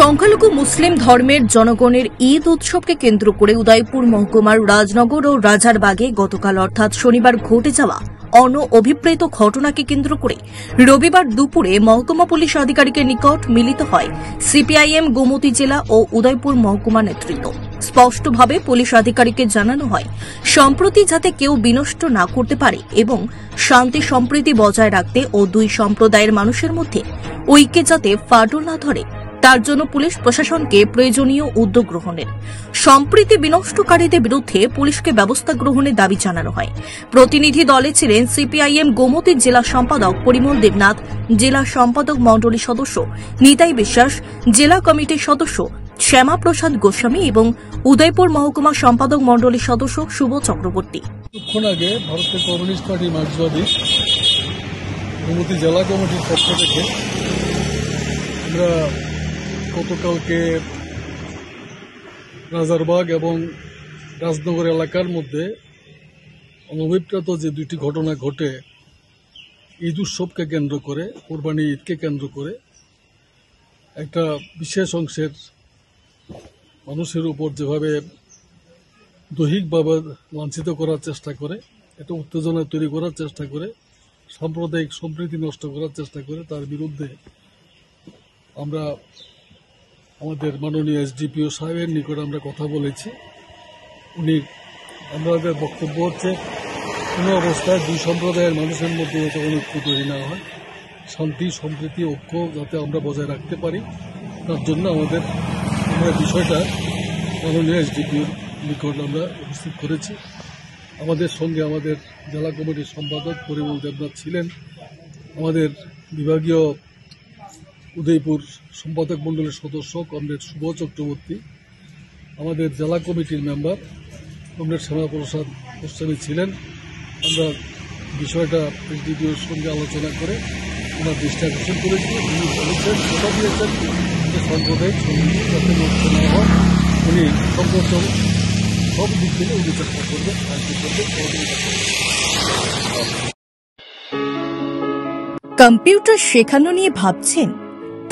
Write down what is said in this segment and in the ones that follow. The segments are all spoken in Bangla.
সংখ্যালঘু মুসলিম ধর্মের জনগণের ঈদ উৎসবকে কেন্দ্র করে উদয়পুর মহকুমার রাজনগর ও রাজারবাগে গতকাল অর্থাৎ শনিবার ঘটে যাওয়া অভিপ্রেত ঘটনাকে কেন্দ্র করে রবিবার দুপুরে মহকুমা পুলিশ আধিকারিকের নিকট মিলিত হয় সিপিআইএম গোমতী জেলা ও উদয়পুর মহকুমা নেতৃত্ব। স্পষ্টভাবে পুলিশ আধিকারিককে জানানো হয় সম্প্রতি যাতে কেউ বিনষ্ট না করতে পারে এবং শান্তি সম্প্রীতি বজায় রাখতে ও দুই সম্প্রদায়ের মানুষের মধ্যে ঐক্যে যাতে ফাটল না ধরে তার জন্য পুলিশ প্রশাসনকে প্রয়োজনীয় উদ্যোগ গ্রহণের। সম্প্রীতি বিনষ্টকারীদের বিরুদ্ধে পুলিশকে ব্যবস্থা গ্রহণের দাবি জানানো হয়। প্রতিনিধি দলে ছিলেন সিপিআইএম গোমতীর জেলা সম্পাদক পরিমল দেবনাথ, জেলা সম্পাদক মণ্ডলীর সদস্য নিতাই বিশ্বাস, জেলা কমিটির সদস্য শ্যামাপ্রসাদ গোস্বামী এবং উদয়পুর মহকুমা সম্পাদক মণ্ডলীর সদস্য শুভ চক্রবর্তী। কিছুক্ষণ আগে ভারতের কমিউনিস্ট পার্টি মার্ক্সবাদী গোমতী জেলা কমিটির পক্ষ থেকে আমরা গতকালকে রাজারবাগ এবং রাজনগর এলাকার মধ্যে অনভিপ্রেত যে দুটি ঘটনা ঘটে ঈদ উৎসবকে কেন্দ্র করে, কোরবানি ঈদকে কেন্দ্র করে একটা বিশেষ অংশের মানুষের উপর যেভাবে দৈহিকভাবে লাঞ্ছিত করার চেষ্টা করে, একটা উত্তেজনা তৈরি করার চেষ্টা করে, সাম্প্রদায়িক সম্প্রীতি নষ্ট করার চেষ্টা করে, তার বিরুদ্ধে আমরা আমাদের মাননীয় এসডিপিও সাহেবের নিকট আমরা কথা বলেছি। আমাদের বক্তব্য হচ্ছে কোনো অবস্থায় দুই সম্প্রদায়ের মানুষের মধ্যে যাতে ঐক্য তৈরি না হয়, শান্তি সম্প্রীতি ঐক্য যাতে আমরা বজায় রাখতে পারি, তার জন্য আমরা বিষয়টা মাননীয় এসডিপিওর নিকট আমরা উপস্থিত করেছি। আমাদের সঙ্গে আমাদের জেলা কমিটির সম্পাদক পরিমল দেবনাথ ছিলেন, আমাদের বিভাগীয় উদয়পুর সম্পাদক মণ্ডলীর সদস্য কমরেড শুভ চক্রবর্তী, আমাদের জেলা কমিটির মেম্বার কমরেড শ্যামাপ্রসাদ গোস্বামী ছিলেন। আমরা বিষয়টা এসডিপিওর সঙ্গে আলোচনা করে ওনার দৃষ্টি আকর্ষণ করেছি। উনি বলেছেন, কথা দিয়েছেন যে সাম্প্রদায়িক সম্প্রীতি যাতে নষ্ট না হয়, উনি সম্পর্ক সব দিক থেকে উনি চেষ্টা করবেন, সাহায্য করবেন, সহযোগিতা করবেন। কম্পিউটার শেখানো নিয়ে ভাবছেন?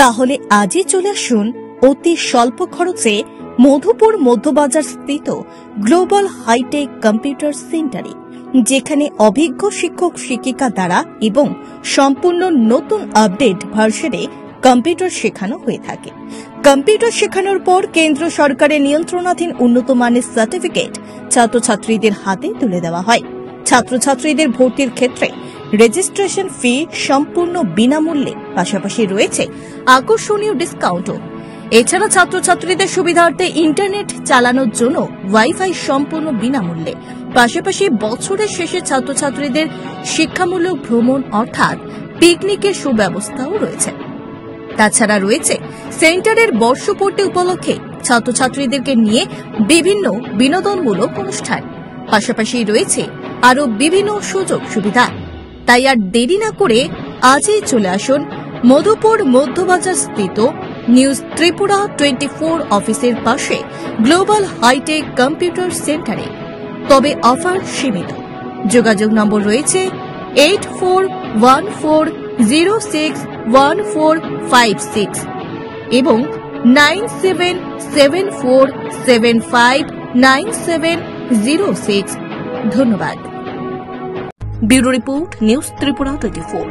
তাহলে আজই চলে আসুন অতি স্বল্প খরচে মধুপুর মধ্যবাজার স্থিত গ্লোবাল হাইটেক কম্পিউটার সেন্টারে, যেখানে অভিজ্ঞ শিক্ষক শিক্ষিকা দ্বারা এবং সম্পূর্ণ নতুন আপডেট ভার্সনে কম্পিউটার শেখানো হয়ে থাকে। কম্পিউটার শেখানোর পর কেন্দ্র সরকারের নিয়ন্ত্রণাধীন উন্নত মানের সার্টিফিকেট ছাত্রছাত্রীদের হাতে তুলে দেওয়া হয়। ছাত্রছাত্রীদের ভর্তির ক্ষেত্রে রেজিস্ট্রেশন ফি সম্পূর্ণ বিনামূল্যে, পাশাপাশি রয়েছে আকর্ষণীয় ডিসকাউন্টও। এছাড়া ছাত্রছাত্রীদের সুবিধার্থে ইন্টারনেট চালানোর জন্য ওয়াইফাই সম্পূর্ণ বিনামূল্যে, পাশাপাশি বছরের শেষে ছাত্রছাত্রীদের শিক্ষামূলক ভ্রমণ অর্থাৎ পিকনিকের সুব্যবস্থাও রয়েছে। তাছাড়া রয়েছে সেন্টারের বর্ষপূর্তি উপলক্ষে ছাত্রছাত্রীদেরকে নিয়ে বিভিন্ন বিনোদনমূলক অনুষ্ঠান, পাশাপাশি রয়েছে আরও বিভিন্ন সুযোগ সুবিধা। তাই আর দেরি না করে আজই চলে আসুন মধুপুর মধ্যবাজার স্থিত নিউজ ত্রিপুরা 24 অফিসের পাশে গ্লোবাল হাইটেক কম্পিউটার সেন্টারে। তবে অফার সীমিত। যোগাযোগ নম্বর রয়েছে 8414061456 এবং 9774759706। ধন্যবাদ। Bureau report, news Tripura 24।